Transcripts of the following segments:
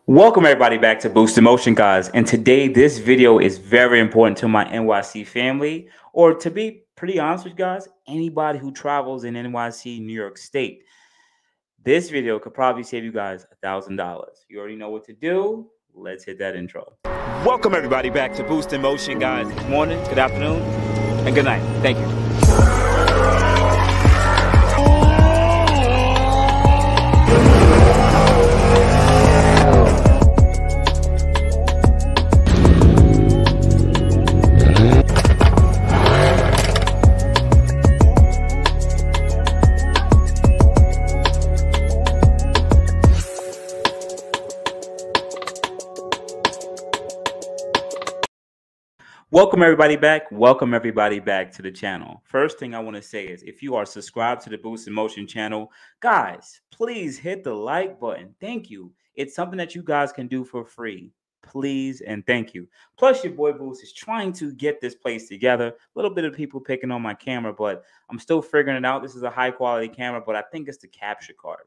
Welcome everybody back to Boost Emotion, guys. And today this video is very important to my NYC family, or to be pretty honest with you guys, anybody who travels in NYC, New York State. This video could probably save you guys $1,000. You already know what to do. Let's hit that intro. Welcome everybody back to Boost Emotion, guys. Good morning, good afternoon, and good night. Thank you. Welcome everybody back. Welcome everybody back to the channel. First thing I want to say is if you are subscribed to the Boost Emotion channel, guys, please hit the like button. Thank you. It's something that you guys can do for free. Please and thank you. Plus, your boy Boost is trying to get this place together. A little bit of people picking on my camera, but I'm still figuring it out. This is a high quality camera, but I think it's the capture card.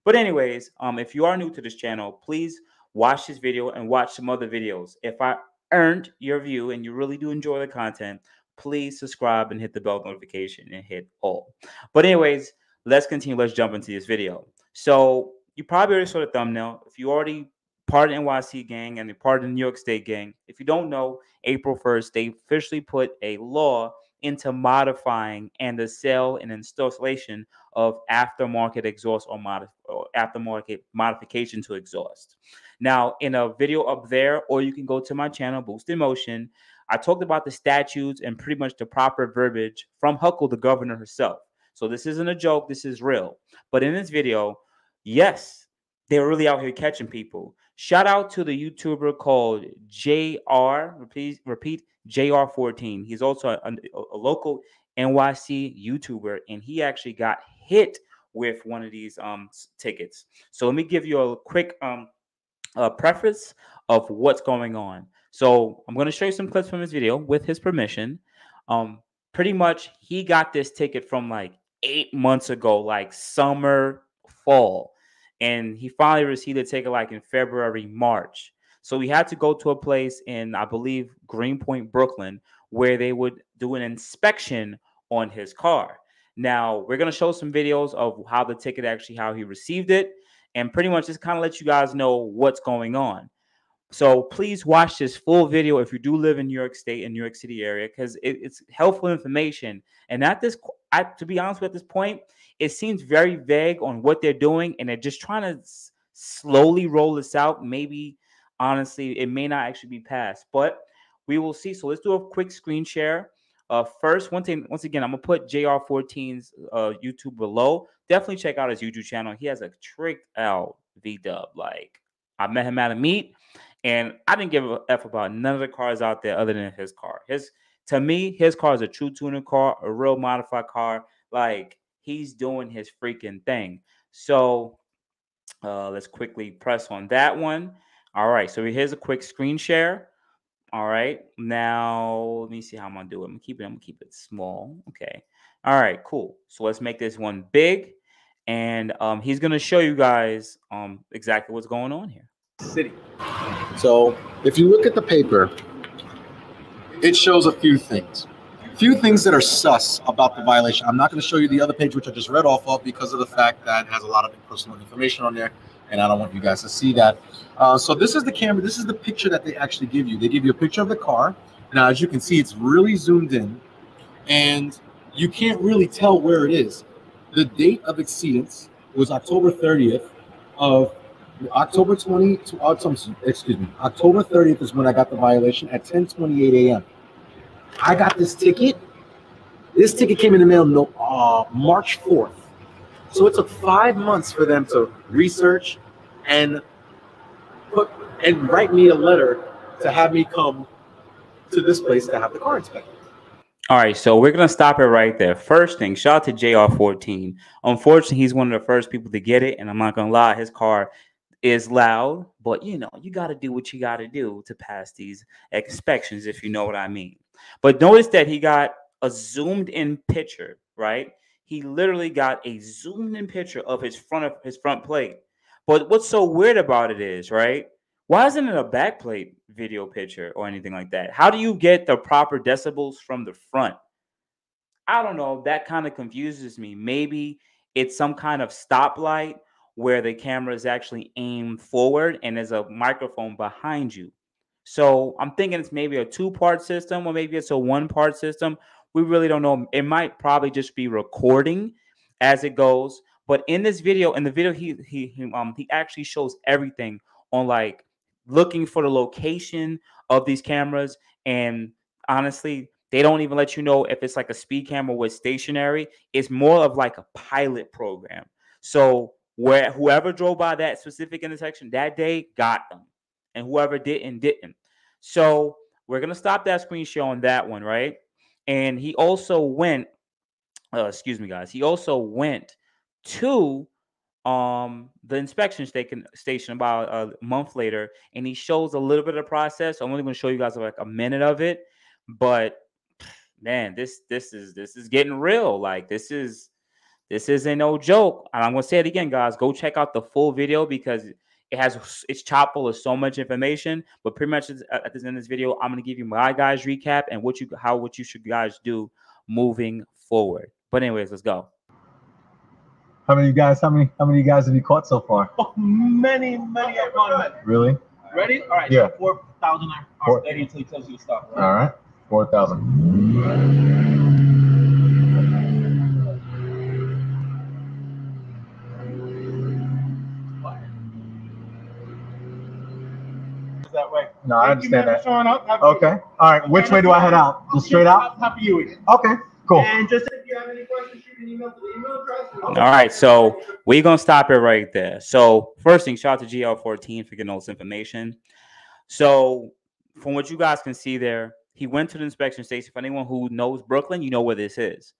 But anyways, if you are new to this channel, please watch this video and watch some other videos. If I earned your view and you really do enjoy the content, please subscribe and hit the bell notification and hit all. But anyways, let's continue. Let's jump into this video. So you probably already saw the thumbnail. If you already part of the NYC gang and part of the New York State gang, if you don't know, April 1st, they officially put a law into modifying and the sale and installation of aftermarket exhaust or aftermarket modification to exhaust. Now, in a video up there, or you can go to my channel, Boost Emotion, I talked about the statutes and pretty much the proper verbiage from Huckle, the governor herself. So this isn't a joke. This is real. But in this video, yes, they're really out here catching people. Shout out to the YouTuber called JR, repeat, JR14. He's also a local NYC YouTuber, and he actually got hit with one of these tickets. So let me give you a quick preface of what's going on. So I'm going to show you some clips from his video with his permission. Pretty much he got this ticket from like 8 months ago, like summer, fall. And he finally received a ticket like in February, March. So he had to go to a place in, I believe, Greenpoint, Brooklyn, where they would do an inspection on his car. Now, we're going to show some videos of how the ticket actually, how he received it, and pretty much just kind of let you guys know what's going on. So please watch this full video if you do live in New York State and New York City area, because it's helpful information. And at this, to be honest with, at this point, it seems very vague on what they're doing, and they're just trying to slowly roll this out. Maybe, honestly, it may not actually be passed, but we will see. So let's do a quick screen share. First, once again, I'm gonna put JR14's YouTube below. Definitely check out his YouTube channel. He has a tricked out V-dub. Like, I met him at a meet, and I didn't give a F about none of the cars out there other than his car. To me, his car is a true tuner car, a real modified car. Like, he's doing his freaking thing. So let's quickly press on that one. All right, so here's a quick screen share. All right, now let me see how I'm gonna do it. I'm gonna keep it small. Okay. All right, cool. So let's make this one big, and he's gonna show you guys exactly what's going on here. City. So if you look at the paper, it shows a few things that are sus about the violation. I'm not going to show you the other page, which I just read off of, because of the fact that it has a lot of personal information on there, and I don't want you guys to see that. So this is the camera. This is the picture that they actually give you. They give you a picture of the car. Now, as you can see, it's really zoomed in, and you can't really tell where it is. The date of exceedance was October 30th of October 30th is when I got the violation at 10:28 a.m. I got this ticket. This ticket came in the mail March 4th. So it took 5 months for them to research and write me a letter to have me come to this place to have the car inspected. All right, so we're going to stop it right there. First thing, shout out to JR14. Unfortunately, he's one of the first people to get it, and I'm not going to lie, his car is loud, but you know, you got to do what you got to do to pass these inspections, if you know what I mean. But notice that he got a zoomed in picture, right? He literally got a zoomed in picture of his front plate. But what's so weird about it is, right? Why isn't it a backplate video picture or anything like that? How do you get the proper decibels from the front? I don't know. That kind of confuses me. Maybe it's some kind of stoplight where the camera is actually aimed forward and there's a microphone behind you. So I'm thinking it's maybe a two-part system or maybe it's a one-part system. We really don't know. It might probably just be recording as it goes. But in this video, he actually shows everything on like looking for the location of these cameras. And honestly, they don't even let you know if it's like a speed camera with stationary. It's more of like a pilot program. So where whoever drove by that specific intersection that day got them, and whoever didn't. So we're gonna stop that screen share on that one, right? And he also went, excuse me, guys. He also went to the inspection station about a month later, and he shows a little bit of the process. I'm only going to show you guys like a minute of it, but man, this is getting real. Like this isn't no joke. And I'm going to say it again, guys. Go check out the full video because it's chock full of so much information. But pretty much at the end of this video, I'm going to give you my guys recap and what you should guys do moving forward. But anyways, let's go. How many guys have you caught so far? Oh, many at one. Really? Ready? All right. Yeah. So 4,000 are steady until he tells you to stop. Right? All right. 4,000. That way. No, I understand that. Showing up. Okay. All right. Which way do I head out? Just straight out? Top of you again. Okay. Cool. And just if you have any questions, shoot an email to the email address. All right, so we're gonna stop it right there. So first thing, shout out to GL14 for getting all this information. So from what you guys can see there, he went to the inspection station. For anyone who knows Brooklyn, you know where this is.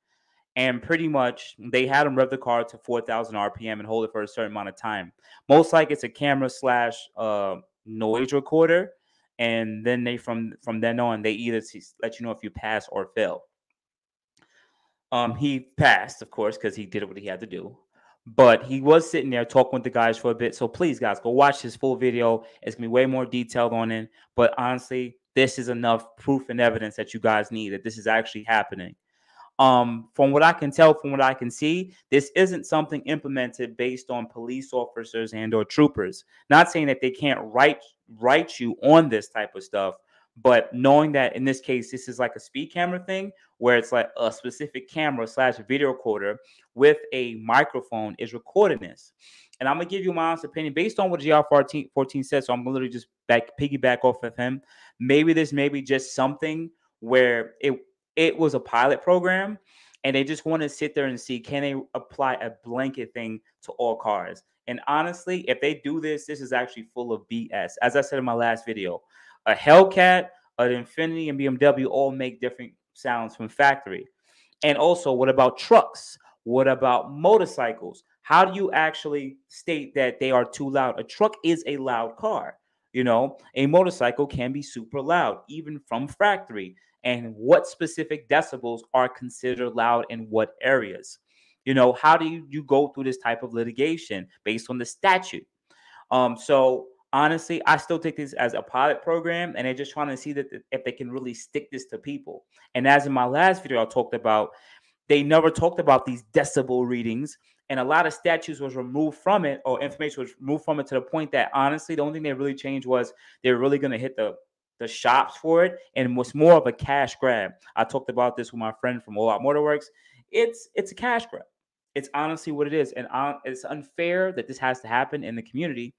And pretty much they had him rev the car to 4,000 RPM and hold it for a certain amount of time. Most like it's a camera / noise recorder. And then they from then on, they either let you know if you pass or fail. He passed, of course, because he did what he had to do. But he was sitting there talking with the guys for a bit. So please, guys, go watch his full video. It's going to be way more detailed on it. But honestly, this is enough proof and evidence that you guys need that this is actually happening. From what I can tell, from what I can see, this isn't something implemented based on police officers and or troopers. Not saying that they can't write you on this type of stuff, but knowing that in this case, this is like a speed camera thing where it's like a specific camera / video recorder with a microphone is recording this. And I'm going to give you my honest opinion based on what GR14 said. So I'm going to literally just piggyback off of him. Maybe this may be just something where it was a pilot program and they just want to sit there and see, can they apply a blanket thing to all cars? And honestly, if they do this, this is actually full of BS. As I said in my last video, a Hellcat, an Infiniti, and BMW all make different sounds from factory. And also, what about trucks? What about motorcycles? How do you actually state that they are too loud? A truck is a loud car. You know, a motorcycle can be super loud, even from factory. And what specific decibels are considered loud in what areas? You know, how do you go through this type of litigation based on the statute? So honestly, I still take this as a pilot program, and they're just trying to see that if they can really stick this to people. And as in my last video, I talked about, they never talked about these decibel readings, and a lot of statutes was removed from it, or information was removed from it, to the point that honestly, the only thing they really changed was they're really going to hit the shops for it, and was more of a cash grab. I talked about this with my friend from All Out Motorworks. It's a cash grab. It's honestly what it is, and it's unfair that this has to happen in the community.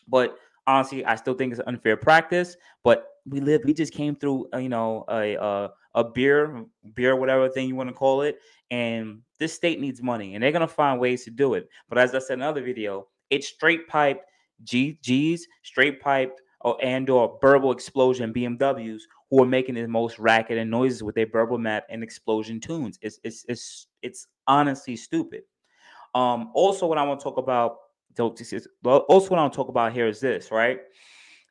But honestly, I still think it's an unfair practice. But we just came through, a beer, whatever thing you want to call it, and this state needs money, and they're gonna find ways to do it. But as I said in another video, it's straight piped Gs, straight piped or burble explosion BMWs who are making the most racket and noises with their burble map and explosion tunes. It's honestly stupid. Also, what I want to talk about. Also, what I want to talk about here is this, right?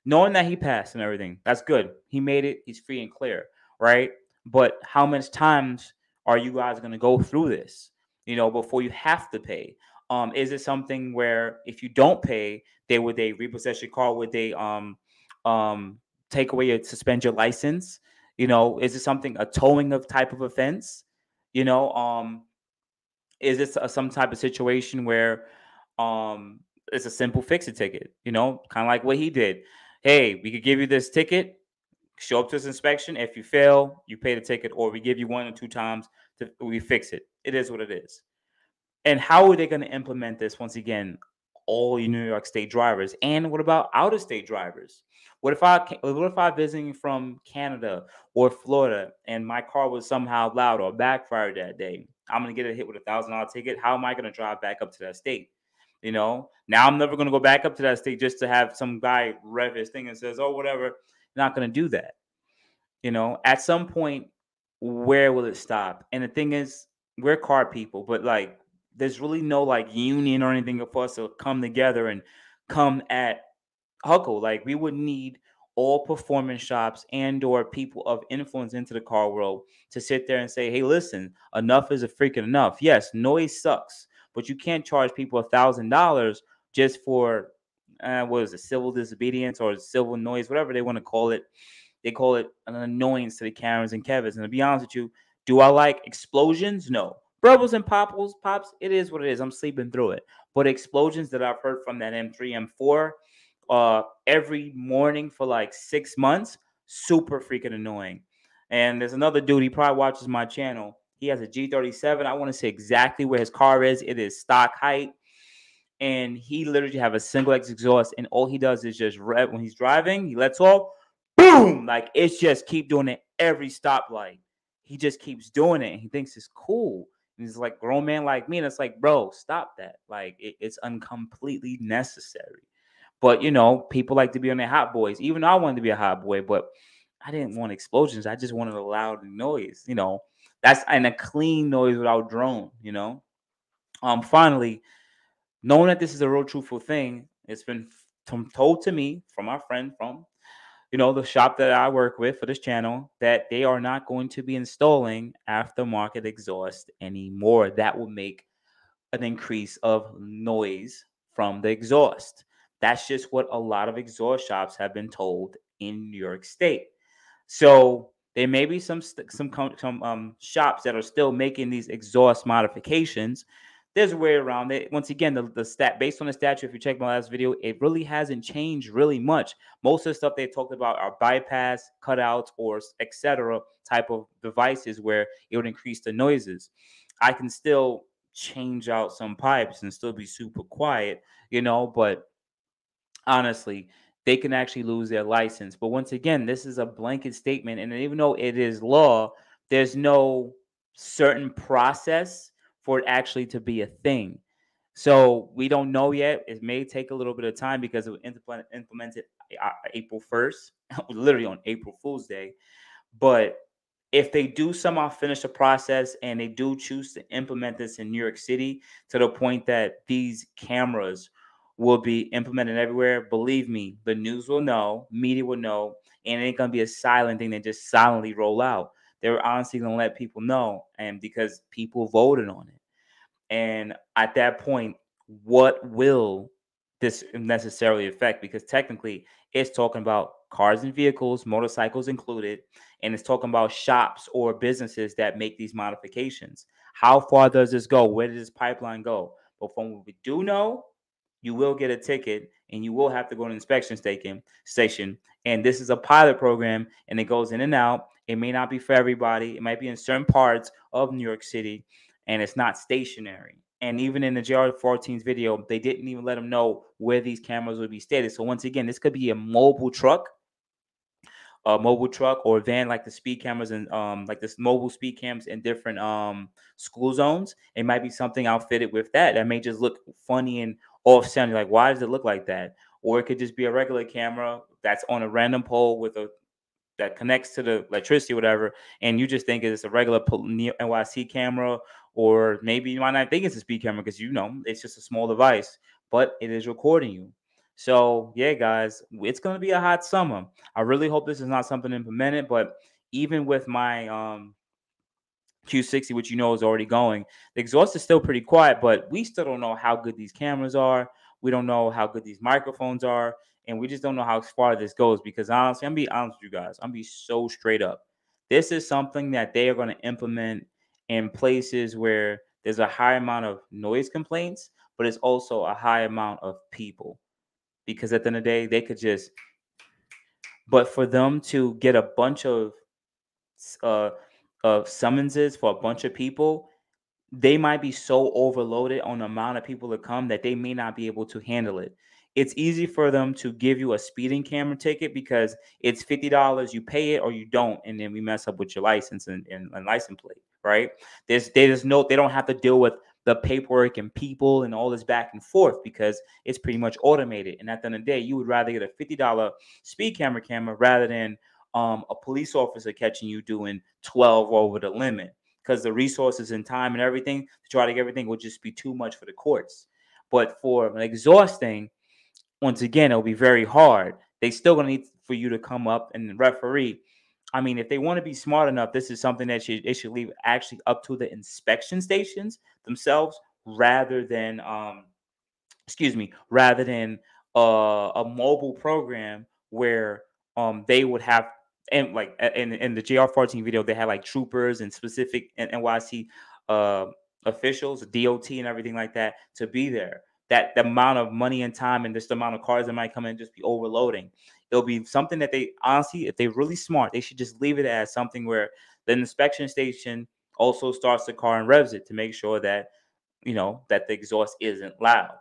Knowing that he passed and everything, that's good. He made it. He's free and clear, right? But how much times are you guys going to go through this, before you have to pay? Is it something where if you don't pay, would they repossess your car? Would they take away your suspend your license? You know, is it something a towing of type of offense? You know, is this some type of situation where it's a simple fix it ticket? You know, kind of like what he did. Hey, we could give you this ticket, show up to this inspection. If you fail, you pay the ticket, or we give you 1 or 2 times we fix it. It is what it is. And how are they going to implement this once again? All you New York State drivers, and what about out of state drivers? What if I'm visiting from Canada or Florida and my car was somehow loud or backfired that day? I'm gonna get a hit with $1,000 ticket. How am I gonna drive back up to that state? You know, now I'm never gonna go back up to that state just to have some guy rev his thing and says, "Oh, whatever." Not gonna do that. You know, at some point, where will it stop? And the thing is, we're car people, but like, there's really no like union or anything for us to come together and come at Huckle. Like, we would need all performance shops and or people of influence into the car world to sit there and say, hey, listen, enough is a freaking enough. Yes, noise sucks, but you can't charge people $1,000 just for what is it, civil disobedience or civil noise, whatever they want to call it. They call it an annoyance to the Karens and Kevins. And to be honest with you, do I like explosions? No. Bubbles and pops, it is what it is. I'm sleeping through it. But explosions that I've heard from that M3, M4 every morning for like 6 months, super freaking annoying. And there's another dude, he probably watches my channel. He has a G37. I want to say exactly where his car is. It is stock height. And he literally have a single X exhaust. And all he does is just rev when he's driving. He lets off. Boom! Like, it's just keep doing it every stoplight. He just keeps doing it. And he thinks it's cool. And he's like, grown man like me. And it's like, bro, stop that. Like, it's uncompletely necessary. But, you know, people like to be on their hot boys. Even though I wanted to be a hot boy, but I didn't want explosions. I just wanted a loud noise, you know. That's and a clean noise without drone, you know. Finally, knowing that this is a real truthful thing, it's been told to me from our friend from, you know, the shop that I work with for this channel, that they are not going to be installing aftermarket exhaust anymore. That will make an increase of noise from the exhaust. That's just what a lot of exhaust shops have been told in New York State. So there may be some shops that are still making these exhaust modifications. There's a way around it. Once again, the stat based on the statute, if you check my last video, it really hasn't changed really much. Most of the stuff they talked about are bypass, cutouts, or etc. type of devices where it would increase the noises. I can still change out some pipes and still be super quiet, you know, but honestly, they can actually lose their license. But once again, this is a blanket statement. And even though it is law, there's no certain process for it actually to be a thing. So we don't know yet. It may take a little bit of time because it was implemented April 1st, literally on April Fool's Day. But if they do somehow finish the process and they do choose to implement this in New York City to the point that these cameras will be implemented everywhere, believe me, the news will know, media will know, and it ain't gonna be a silent thing they just silently roll out. They're honestly gonna let people know, and because people voted on it. And at that point, what will this necessarily affect? Because technically, it's talking about cars and vehicles, motorcycles included, and it's talking about shops or businesses that make these modifications. How far does this go? Where does this pipeline go? But from what we do know, you will get a ticket and you will have to go to an inspection station. And this is a pilot program and it goes in and out. It may not be for everybody. It might be in certain parts of New York City, and it's not stationary. And even in the JR14's video, they didn't even let them know where these cameras would be stated. So once again, this could be a mobile truck or van, like the speed cameras and like this mobile speed cams in different school zones. It might be something outfitted with that may just look funny and off-center. Like, why does it look like that? Or it could just be a regular camera that's on a random pole with that connects to the electricity or whatever, and you just think it's a regular NYC camera, or maybe you might not think it's a speed camera because, you know, it's just a small device, but it is recording you. So yeah, guys, it's going to be a hot summer. I really hope this is not something implemented, but even with my Q60, which you know is already going. The exhaust is still pretty quiet, but we still don't know how good these cameras are. We don't know how good these microphones are, and we just don't know how far this goes, because honestly, I'm gonna be honest with you guys. I'm gonna be so straight up. This is something that they are going to implement in places where there's a high amount of noise complaints, but it's also a high amount of people. Because at the end of the day, they could just, but for them to get a bunch of summonses for a bunch of people, they might be so overloaded on the amount of people that come that they may not be able to handle it. It's easy for them to give you a speeding camera ticket because it's $50. You pay it or you don't, and then we mess up with your license and license plate, right? They don't have to deal with the paperwork and people and all this back and forth because it's pretty much automated. And at the end of the day, you would rather get a $50 speed camera rather than a police officer catching you doing 12 over the limit, because the resources and time and everything to try to get everything would just be too much for the courts. But for an exhaust thing, once again, it'll be very hard. They still gonna need for you to come up and referee. I mean, if they want to be smart enough, this is something that they should leave actually up to the inspection stations themselves, rather than a mobile program where they would have, and like in the JR14 video, they had like troopers and specific NYC officials, DOT and everything like that to be there. That the amount of money and time and just the amount of cars that might come in just be overloading. It'll be something that they honestly, if they're really smart, they should just leave it as something where the inspection station also starts the car and revs it to make sure that, you know, that the exhaust isn't loud.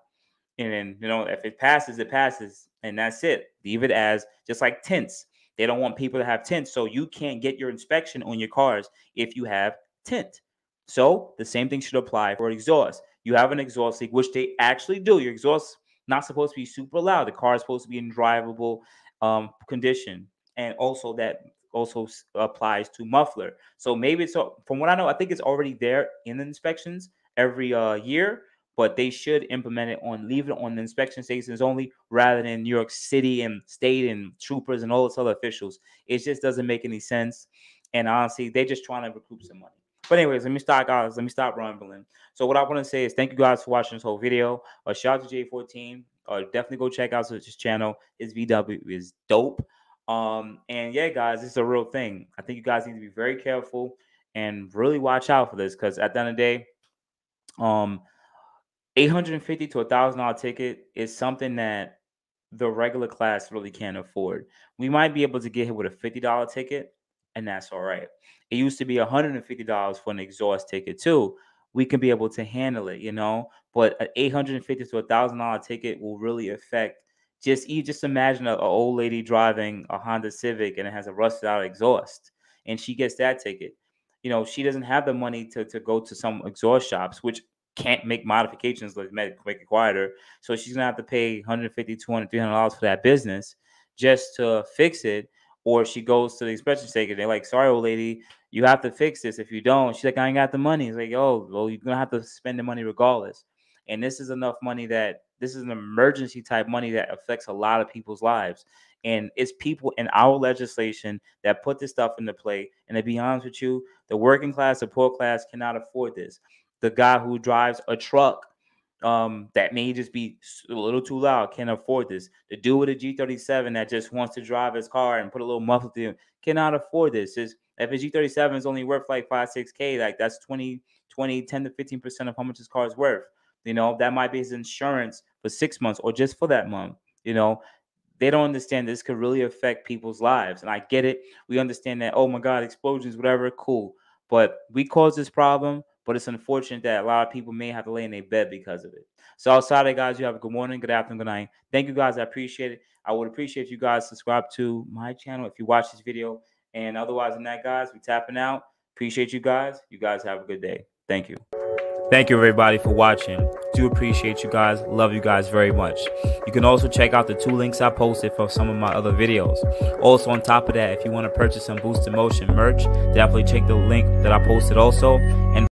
And then, you know, if it passes, it passes, and that's it. Leave it as just like tints. They don't want people to have tints, so you can't get your inspection on your cars if you have tint. So the same thing should apply for exhaust. You have an exhaust leak, which they actually do. Your exhaust not supposed to be super loud. The car is supposed to be in drivable condition, and also that also applies to muffler. So maybe it's, from what I know, I think it's already there in the inspections every year, but they should implement it leave it on the inspection stations only, rather than New York City and state and troopers and all those other officials. It just doesn't make any sense. And honestly, they're just trying to recoup some money. But anyways, let me stop, guys. Let me stop rambling. So what I want to say is thank you guys for watching this whole video. Shout out to J14. Definitely go check out his channel. His VW is dope. And yeah, guys, this is a real thing. I think you guys need to be very careful and really watch out for this, because at the end of the day, $850 to $1,000 ticket is something that the regular class really can't afford. We might be able to get hit with a $50 ticket, and that's all right. It used to be $150 for an exhaust ticket too. We can be able to handle it, you know. But an $850 to $1,000 ticket will really affect. Just imagine an old lady driving a Honda Civic and it has a rusted out exhaust, and she gets that ticket. You know, she doesn't have the money to go to some exhaust shops, which can't make modifications like make it quieter. So she's gonna have to pay $150, $200, $300 for that business just to fix it. Or she goes to the inspection station. They're like, "Sorry, old lady, you have to fix this. If you don't," she's like, "I ain't got the money." It's like, "Oh, well, you're gonna have to spend the money regardless." And this is enough money that this is an emergency type money that affects a lot of people's lives. And it's people in our legislation that put this stuff into play. And to be honest with you, the working class, the poor class cannot afford this. The guy who drives a truck that may just be a little too loud can't afford this. The dude with a G37 that just wants to drive his car and put a little muffler to him cannot afford this. If his G37 is only worth like 5-6K, like that's 10 to 15% of how much his car is worth. You know, that might be his insurance for 6 months or just for that month. You know, they don't understand this could really affect people's lives. And I get it. We understand that, oh my God, explosions, whatever, cool. But we caused this problem. But it's unfortunate that a lot of people may have to lay in their bed because of it. So outside of guys, you have a good morning, good afternoon, good night. Thank you guys. I appreciate it. I would appreciate you guys subscribe to my channel if you watch this video. And otherwise than that, guys, we tapping out. Appreciate you guys. You guys have a good day. Thank you. Thank you, everybody, for watching. Do appreciate you guys. Love you guys very much. You can also check out the 2 links I posted for some of my other videos. Also, on top of that, if you want to purchase some Boostin Motion merch, definitely check the link that I posted also. And